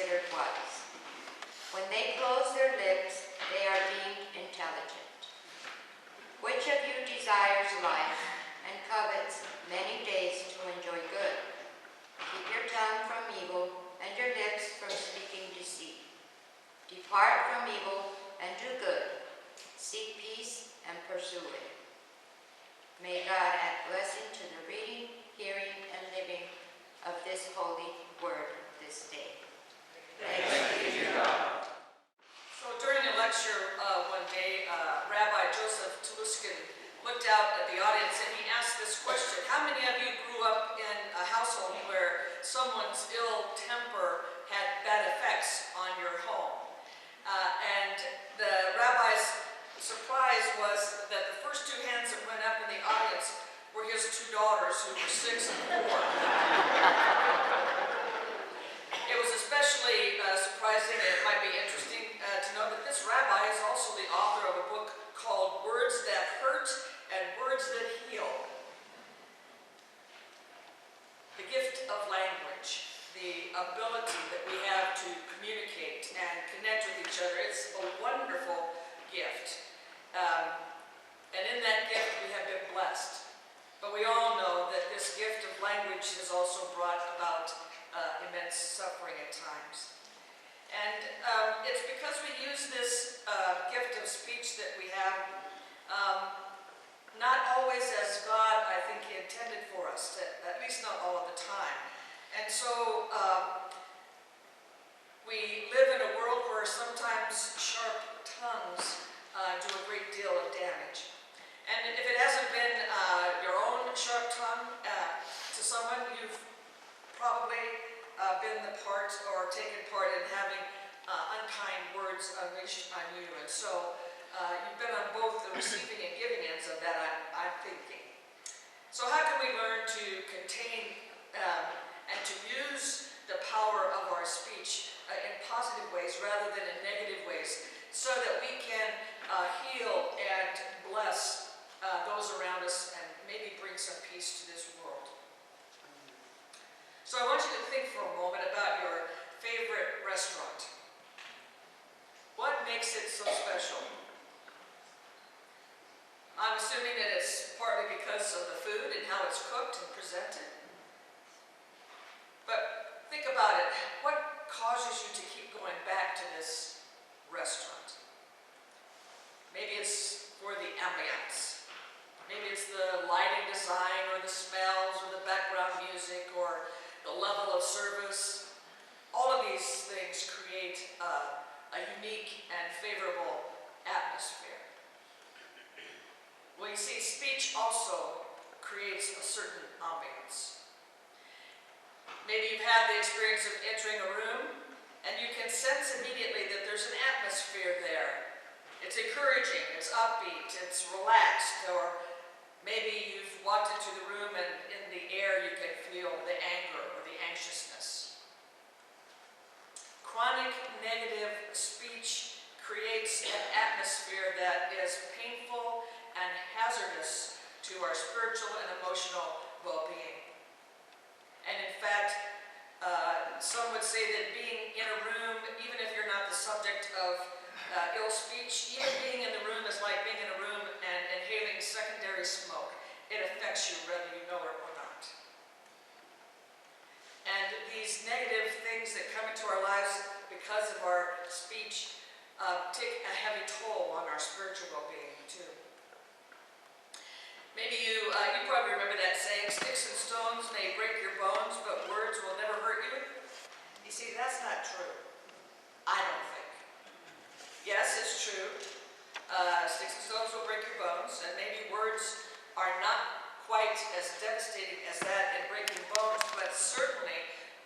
considered wise. When they close their lips, they are deemed intelligent. Which of you desires life and covets many days to enjoy good? Keep your tongue from evil and your lips from speaking deceit. Depart from evil and do good. Seek peace and pursue it. May God add blessing to the reading, hearing, and living of this holy word this day. Thanks be to God. So during a lecture one day, Rabbi Joseph Tuluskin looked out at the audience and he asked this question: how many of you grew up in a household where someone's ill temper had bad effects on your home? And the rabbi's surprise was that the first two hands that went up in the audience were his two daughters, who were 6 and 4. It was especially surprising, and it might be interesting to know that this rabbi is also the author of a book called Words That Hurt and Words That Heal. The gift of language, the ability that we have to communicate and connect with each other, it's a wonderful gift. And in that gift we have been blessed. But we all know that this gift of language has also brought about immense suffering at times. And it's because we use this gift of speech that we have, not always as God, I think, intended for us, at least not all of the time. And so we live in a world where sometimes sharp tongues do a great deal of damage. And if it hasn't been your own sharp tongue to someone, you've probably been the part or taken part in having unkind words unleashed on you. And so you've been on both the receiving and giving ends of that, I'm thinking. So how can we learn to contain and to use the power of our speech in positive ways rather than in negative ways, so that we can heal and bless those around us and maybe bring some peace to this world? So I want you to think for a moment about your favorite restaurant. What makes it so special? I'm assuming that it's partly because of the food and how it's cooked and presented. But think about it. What causes you to keep going back to this restaurant? Maybe it's for the ambiance. Maybe it's the lighting design or the smells or the background music or the level of service. All of these things create a unique and favorable atmosphere. Well, you see, speech also creates a certain ambiance. Maybe you've had the experience of entering a room and you can sense immediately that there's an atmosphere there. It's encouraging, it's upbeat, it's relaxed, or maybe you've walked into the room and in the air you can feel the anger or the anxiousness. Chronic negative speech creates an atmosphere that is painful and hazardous to our spiritual and emotional well-being. And in fact, some would say that being in a room, even if you're not the subject of ill speech, even being in the room is like being in a room and inhaling secondary smoke. It affects you whether you know it or not. And these negative things that come into our lives because of our speech take a heavy toll on our spiritual well-being too. Maybe you probably remember that saying, "Sticks and stones may break your bones, but words will never hurt you." You see, that's not true. I don't think. Yes, it's true. Sticks and stones will break your bones, and maybe words are not quite as devastating as that in breaking bones, but certainly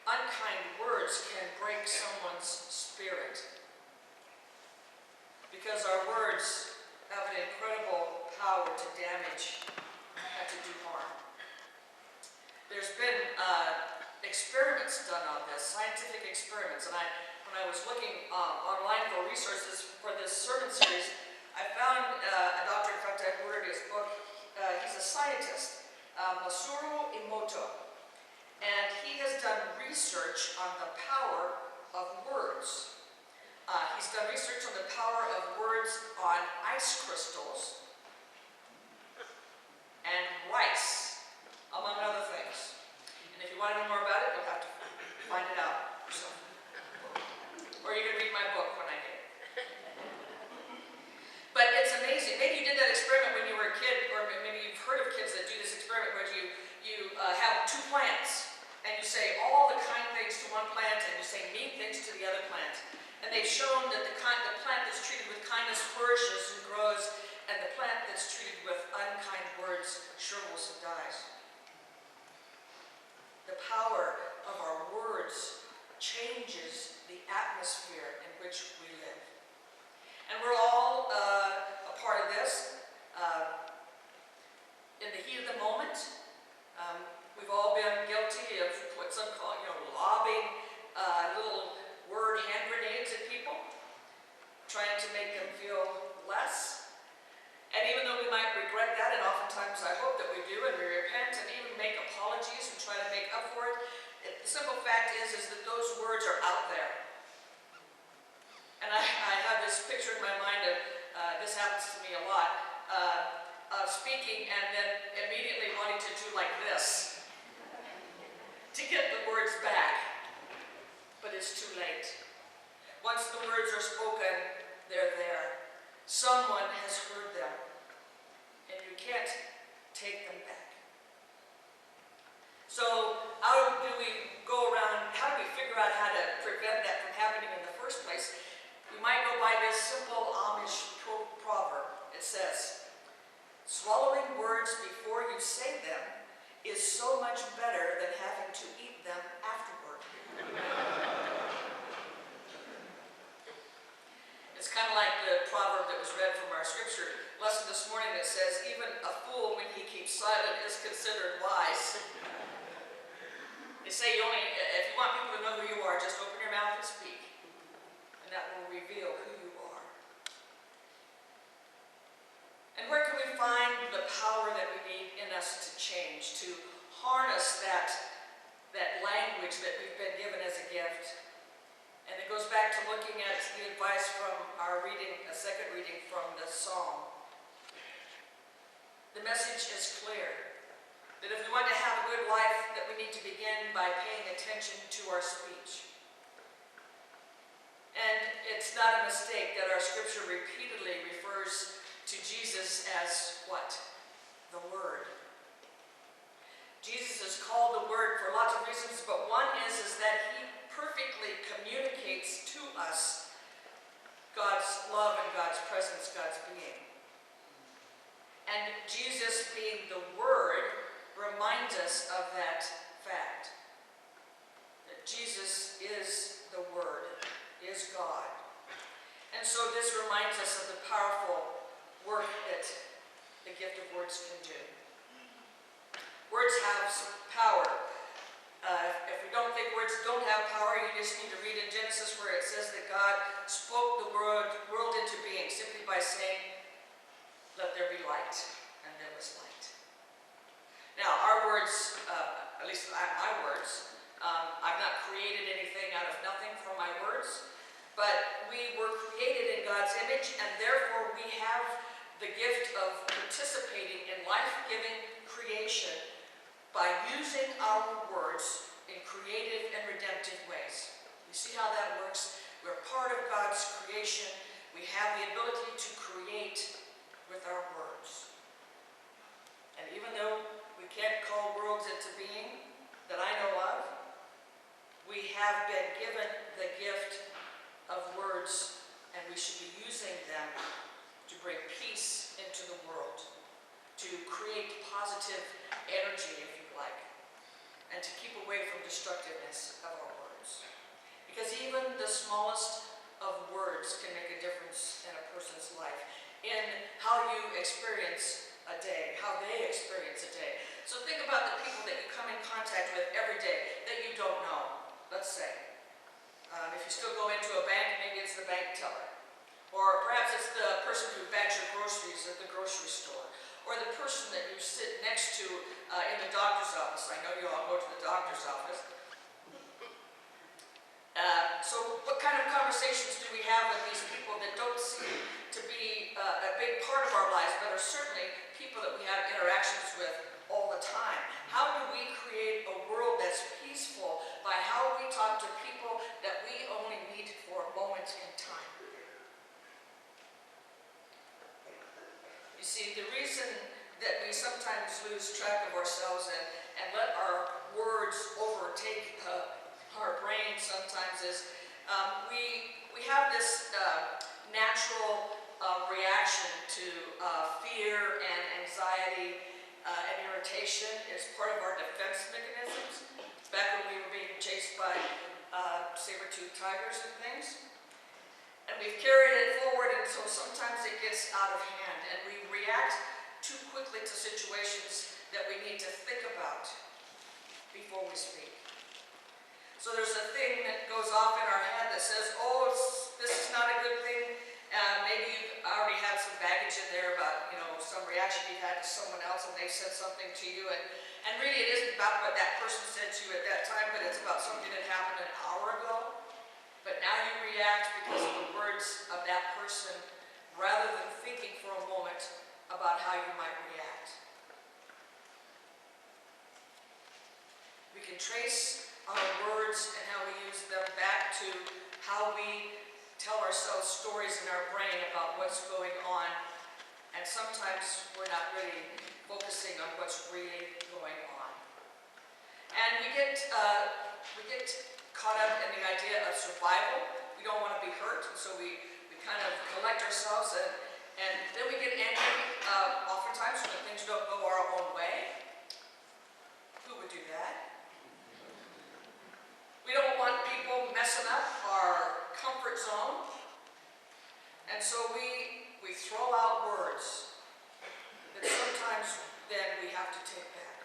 unkind words can break someone's spirit. Because our words have an incredible power to damage and to do harm. There's been experiments done on this, scientific experiments, and when I was looking online for resources for this sermon series, I found a doctor, in fact I ordered his book. He's a scientist, Masaru Emoto, and he has done research on the power of words. He's done research on the power of words on ice crystals and rice, among other things. And if you want to know more about it, you'll have to find it out yourself. Or you can read my book when I get it. But it's amazing. Maybe you did that experiment when you were a kid, or maybe you've heard of kids that do this experiment where you have two plants, and you say all the kind things to one plant, and you say mean things to the other plant. And they've shown that the plant that's treated with kindness flourishes and grows, and the plant that's treated with unkind words shrivels and dies. The power of our words changes the atmosphere in which we live. And we're all a part of this. In the heat of the moment, we've all been guilty of what some call, lobbing little word hand grenades at people, trying to make them feel less. And even though we might regret that, and oftentimes I hope that we do, and we repent and even make apologies and try to make up for it, the simple fact is that those words are out there. And I have this picture in my mind of, this happens to me a lot, of speaking and then immediately wanting to do like this to get the words back. But it's too late. Once the words are spoken, they're there. Someone has heard them, and you can't take them back. So how do we go around, how do we figure out how to prevent that from happening in the first place? We might go by this simple Amish proverb. It says, swallowing words before you say them is so much better than having to eat them afterward. It's kind of like the proverb that was read from our scripture lesson this morning that says, even a fool when he keeps silent is considered wise. They say if you want people to know who you are, just open your mouth and speak. And that will reveal who you are. And where can we find the power that we need in us to change, to harness that language that we've been given as a gift? And it goes back to looking at the advice from our reading, a second reading from the Psalm. The message is clear, that if we want to have a good life, that we need to begin by paying attention to our speech. And it's not a mistake that our scripture repeatedly refers to Jesus as what? The Word. Jesus is called the Word for lots of reasons, but one is that he perfectly communicates to us God's love and God's presence, God's being. And Jesus being the Word reminds us of that fact. That Jesus is the Word, is God. And so this reminds us of the powerful work that the gift of words can do. Words have some power. If we don't think words don't have power, you just need to read in Genesis where it says that God spoke the world into being simply by saying, let there be light, and there was light. Now, our words, at least my words, I've not created anything out of nothing from my words, but we were created in God's image, and therefore we have the gift of participating in life-giving creation by using our words in creative and redemptive ways. You see how that works? We're part of God's creation. We have the ability to create with our words. And even though we can't call worlds into being that I know of, we have been given the gift of words, and we should be using them to bring peace into the world, to create positive energy, if you like, and to keep away from destructiveness of our words. Because even the smallest of words can make a difference in a person's life, in how you experience a day, how they experience a day. So think about the people that you come in contact with every day that you don't know, let's say. If you still go into a bank, maybe it's the bank teller. Or perhaps it's the person who bags your groceries at the grocery store. Or the person that you sit next to in the doctor's office. I know you all go to the doctor's office. So what kind of conversations do we have with these people that don't seem to be a big part of our lives, but are certainly people that we have interactions with all the time? How do we create a world that's peaceful by how we talk to people that we only meet for a moment in time? You see, the reason that we sometimes lose track of ourselves and let our words overtake our brain sometimes is we have this natural reaction to fear and anxiety and irritation. It's part of our defense mechanisms. Back when we were being chased by saber-toothed tigers and things. And we've carried it forward until sometimes it gets out of hand and we react too quickly to situations that we need to think about before we speak. So there's a thing that goes off in our head that says, oh, this is not a good thing. Maybe you've already had some baggage in there about, some reaction you've had to someone else and they said something to you. And really it isn't about what that person said to you at that time, but it's about something that happened an hour ago. But now you react because of the words of that person rather than thinking for a moment about how you might react. We can trace our words and how we use them back to how we tell ourselves stories in our brain about what's going on, and sometimes we're not really focusing on what's really going on. And we get caught up in the idea of survival. We don't want to be hurt, and so we kind of collect ourselves, and then we get angry oftentimes when things don't go our own way. Who would do that? We don't want people messing up our comfort zone. And so we throw out words that sometimes then we have to take back.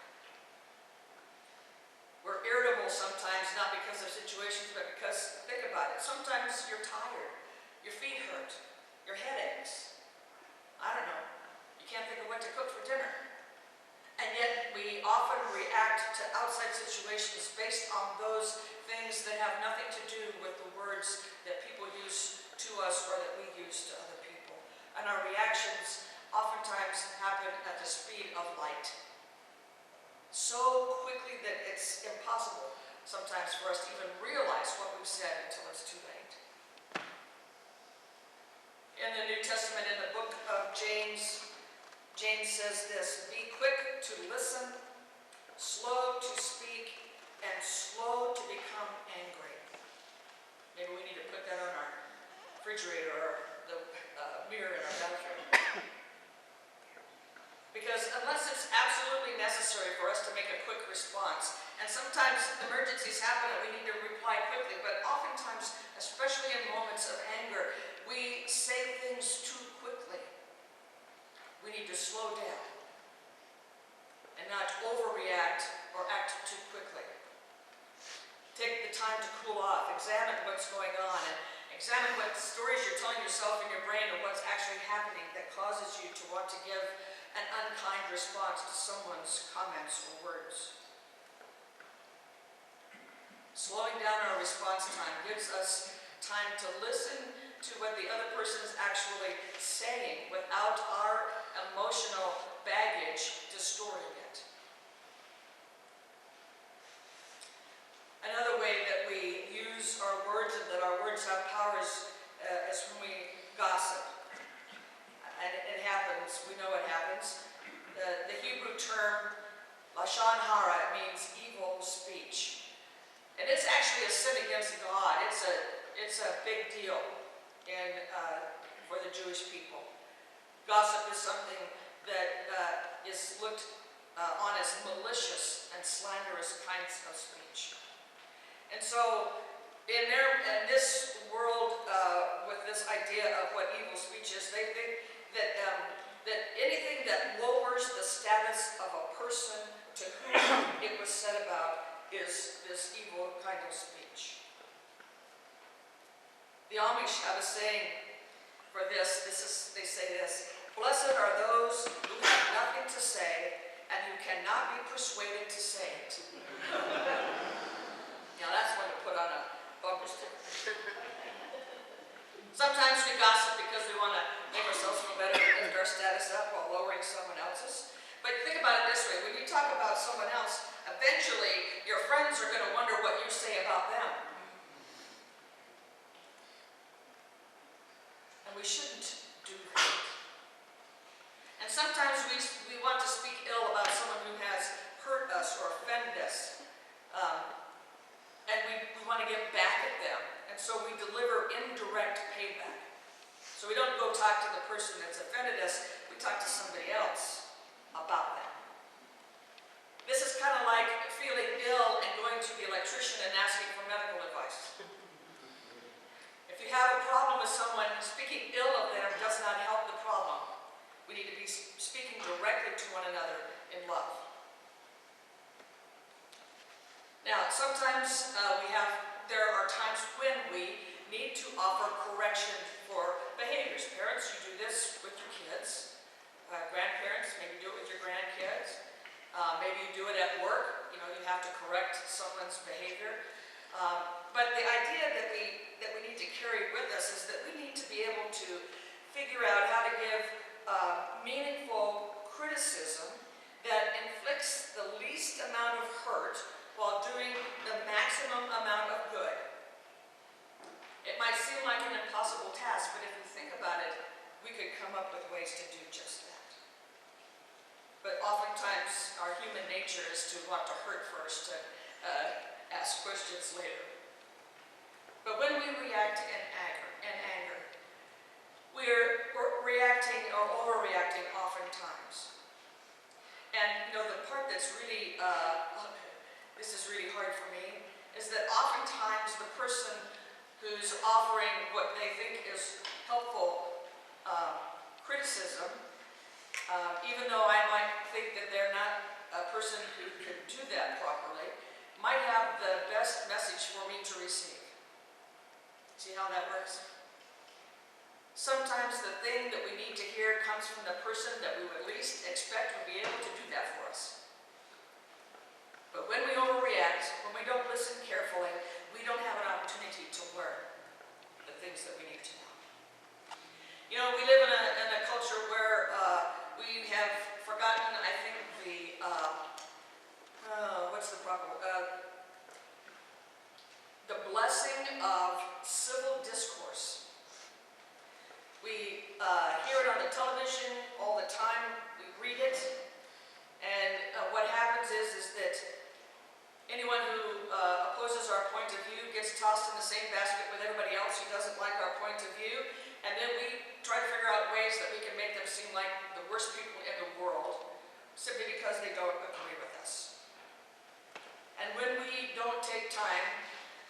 We're irritable sometimes, not because of situations, but because, think about it, sometimes you're tired, your feet hurt, your head aches. I don't know, you can't think of what to cook for dinner. And yet we often react to outside situations based on those things that have nothing to do with the words that people use to us or that we use to other people. And our reactions oftentimes happen at the speed of light. So quickly that it's impossible sometimes for us to even realize what we've said until it's too late. In the New Testament, in the book of James, James says this: be quick to listen, slow to speak, and slow to become angry. Maybe we need to put that on our refrigerator or the mirror in our bathroom. Because unless it's absolutely necessary for us to make a quick response, and sometimes emergencies happen and we need to reply quickly, but oftentimes, especially in moments of anger, we say things too quickly. We need to slow down and not overreact or act too quickly. Take the time to cool off, examine what's going on, and examine what stories you're telling yourself in your brain and what's actually happening that causes you to want to give an unkind response to someone's comments or words. Slowing down our response time gives us time to listen to what the other person is actually saying without our emotional baggage distorting it. Another way that we use our words and that our words have power is when we gossip. And it happens, we know it happens. The Hebrew term lashon hara, it means evil speech. And it's actually a sin against God. It's a big deal for the Jewish people. Gossip is something that is looked on as malicious and slanderous kinds of speech. And so in this world with this idea of what evil speech is, they think that anything that lowers the status of a person to whom it was said about is this evil kind of speech. The Amish have a saying for this. They say this: blessed are those who have nothing to say and who cannot be persuaded to say it. Now that's one to put on a bumper sticker. status up while lowering someone else's. But think about it this way, when you talk about someone else, eventually your friends are going to wonder what you say about them. And we shouldn't do that. And sometimes we want to speak ill about someone who has hurt us or offended us. And we want to get back at them. And so we deliver indirect payback. So we don't go talk to the person that's offended us, we talk to somebody else about them. This is kind of like feeling ill and going to the electrician and asking for medical advice. If you have a problem with someone, speaking ill of them does not help the problem. We need to be speaking directly to one another in love. Now, sometimes there are times when we need to offer correction for behaviors. Parents, you do this with your kids. Grandparents, maybe do it with your grandkids. Maybe you do it at work. You know, you have to correct someone's behavior. But the idea that we need to carry with us is that we need to be able to figure out how to give meaningful criticism that inflicts the least amount of hurt while doing the maximum amount of good. It might seem like an impossible task, but if we think about it, we could come up with ways to do just that. But oftentimes, our human nature is to want to hurt first and ask questions later. But when we react in anger, we're reacting or overreacting oftentimes. And you know, the part that's really, this is really hard for me, is that oftentimes the person who's offering what they think is helpful criticism, even though I might think that they're not a person who could do that properly, might have the best message for me to receive. See how that works? Sometimes the thing that we need to hear comes from the person that we would least expect would be able to do that for us. But when we overreact, when we don't listen carefully, we don't have an opportunity to learn the things that we need to know. You know, we live in a culture where we have forgotten, I think, the blessing of civil discourse. We hear it on the television all the time, we read it, and what happens is that anyone who opposes our point of view gets tossed in the same basket with everybody else who doesn't like our point of view, and then we try to figure out ways that we can make them seem like the worst people in the world simply because they don't agree with us. And when we don't take time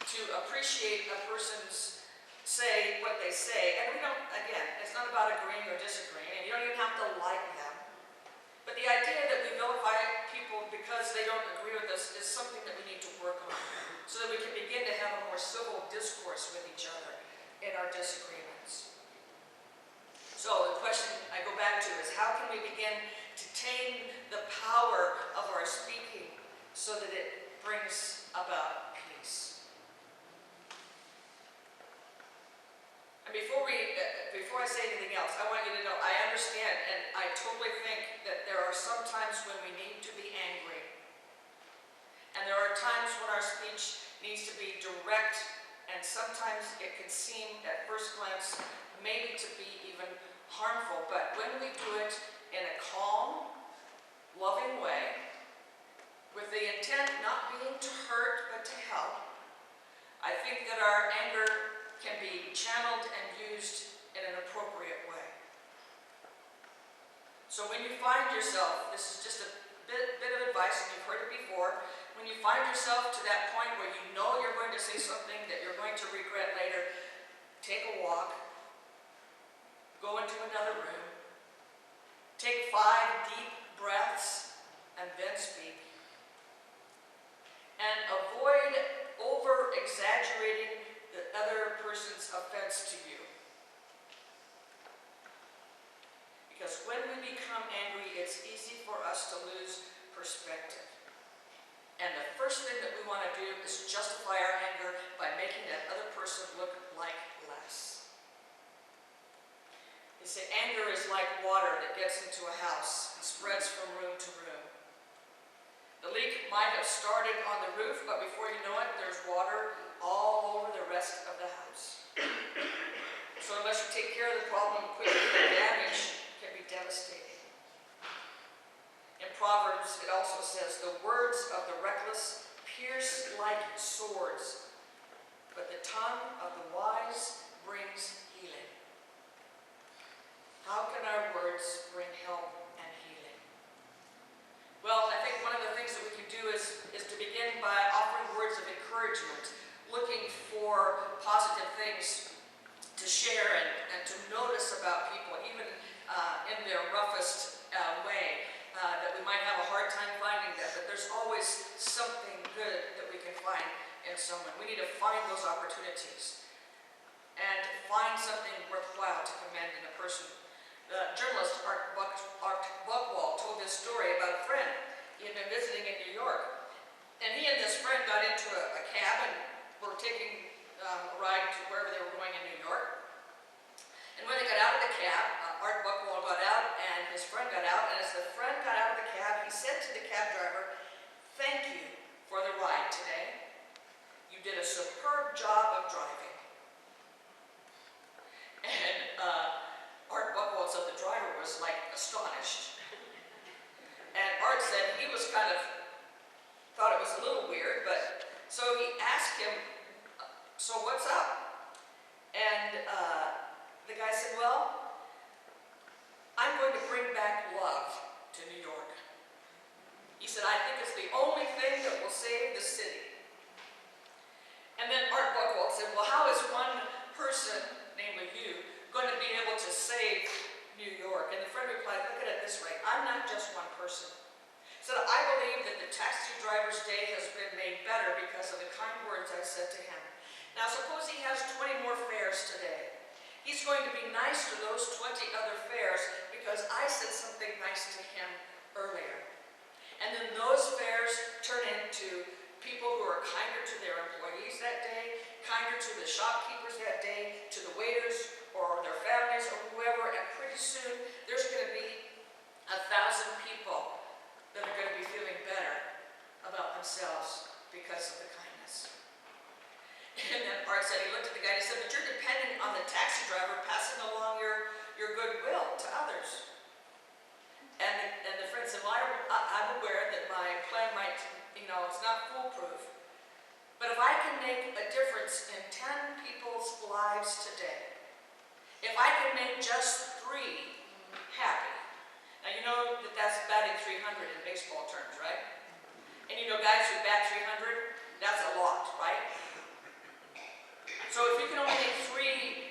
to appreciate a person's say what they say, and we don't, again, it's not about agreeing or disagreeing, and you don't even have to like them, but the idea that we vilify people because they don't agree with us is something that we need to work on so that we can begin to have a more civil discourse with each other in our disagreements. So the question I go back to is, how can we begin to tame the power of our speaking so that it brings about peace? And before I say anything else, I want you to know, I understand and I totally think that there are some times when we need to be angry. And there are times when our speech needs to be direct, and sometimes it can seem at first glance maybe to be even harmful. But when we do it in a calm, loving way, with the intent not being to hurt but to help, I think that our anger can be channeled and used in an appropriate way. So when you find yourself, this is just a bit of advice, and you've heard it before, when you find yourself to that point where you know you're going to say something that you're going to regret later, take a walk, go into another room, take 5 deep breaths, and then speak. And avoid over-exaggerating the other person's offense to you. Because when we become angry, it's easy for us to lose perspective. And the first thing that we want to do is justify our anger by making that other person look like less. You say anger is like water that gets into a house and spreads from room to room. The leak might have started on the roof, but before you know it, there's water all over the rest of the house. So unless you take care of the problem quickly, the damage can be devastating. In Proverbs, it also says, the words of the reckless pierce like swords, but the tongue of the wise brings healing. How can our words bring help and healing? Well, I think one of the things that we can do is to begin by offering words of encouragement, looking for positive things to share and to notice about people, even in their roughest way, that we might have a hard time finding that, but there's always something good that we can find in someone. We need to find those opportunities and find something worthwhile to commend in a person. The journalist Art Buchwald told this story about a friend he had been visiting in New York. And he and this friend got into a cab and were taking a ride to wherever they were going in New York. And when they got out of the cab, Art Buchwald got out and his friend got out. And as the friend got out of the cab, he said to the cab driver, "Thank you for the ride today. You did a superb job of driving." And Art Buchwald said the driver was like astonished. And Art said he was kind of, thought it was a little weird, but so he asked him, "So what's up?" And the guy said, "Well, I'm going to bring back love to New York." He said, "I think it's the only thing that will save the city." And then Art Buchwald said, "Well, how is one person, namely you, going to be able to save New York?" And the friend replied, "Look at it this way. I'm not just one person." He said, "I believe that the taxi driver's day has been made better because of the kind words I said to him. Now suppose he has 20 more fares today. He's going to be nice to those 20 other fares because I said something nice to him earlier. And then those fares turn into people who are kinder to their employees that day, kinder to the shopkeepers that day, to the waiters or their families or whoever, and pretty soon there's going to be 1,000 people that are going to be feeling better about themselves because of the kindness." And then Art said, he looked at the guy and he said, "But you're depending on the taxi driver passing along your goodwill to others." And the friend said, "Well, I'm aware that my plan might, it's not foolproof. But if I can make a difference in 10 people's lives today, if I can make just 3 happy." Now you know that that's batting 300 in baseball terms, right? And you know guys who bat 300, that's a lot, right? So if you can only make 3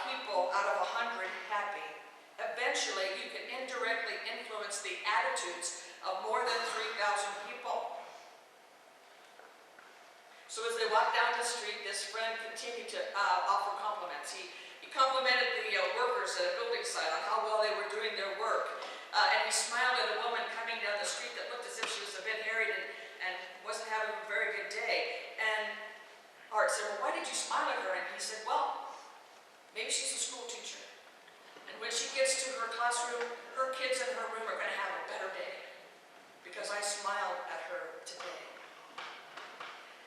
people out of 100 happy, eventually you can indirectly influence the attitudes of more than 3,000 people. So as they walked down the street, this friend continued to offer compliments. He complimented the workers at a building site on how well they were doing their work. And he smiled at a woman coming down the street that looked as if she was a bit harried and wasn't having a very good day. And Art said, "Well, why did you smile at her?" And he said, "Well, maybe she's a school teacher. And when she gets to her classroom, her kids in her room are going to have a better day because I smiled at her today."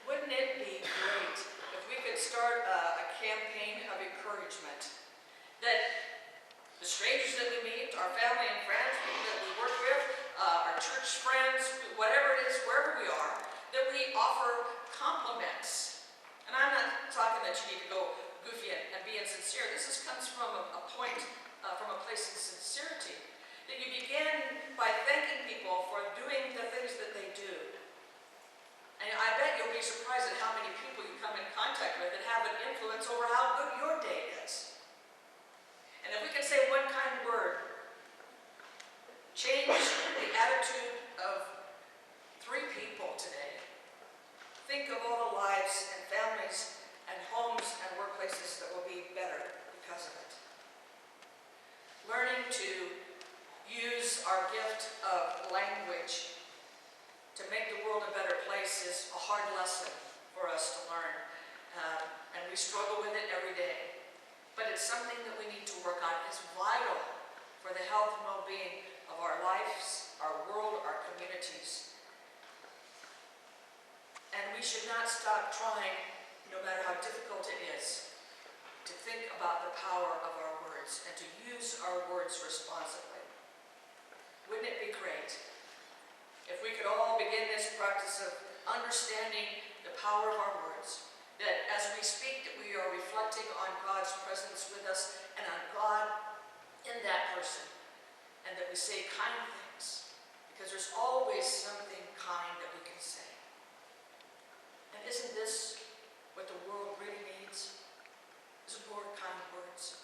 Wouldn't it be great if we could start a campaign of encouragement that the strangers that we meet, our family and friends, people that we work with, our church friends, whatever it is, wherever we are, that we offer compliments. And I'm not talking that you need to go goofy and be insincere. This comes from a point, from a place of sincerity. That you begin by thanking people for doing the things that they do. And I bet you'll be surprised at how many people you come in contact with that have an influence over how good your day is. And if we can say one kind word, change the attitude of 3 people today. Think of all the lives and families and homes and workplaces that will be better because of it. Learning to use our gift of language to make the world a better place is a hard lesson for us to learn. And we struggle with it every day. but it's something that we need to work on. It's vital for the health and well-being of our lives, our world, our communities. And we should not stop trying, no matter how difficult it is, to think about the power of our words and to use our words responsibly. Wouldn't it be great if we could all begin this practice of understanding the power of our words, that as we speak, that we are reflecting on God's presence with us and on God in that person, and that we say kind things, because there's always something kind that we can say. And isn't this what the world really needs? Is more kind words.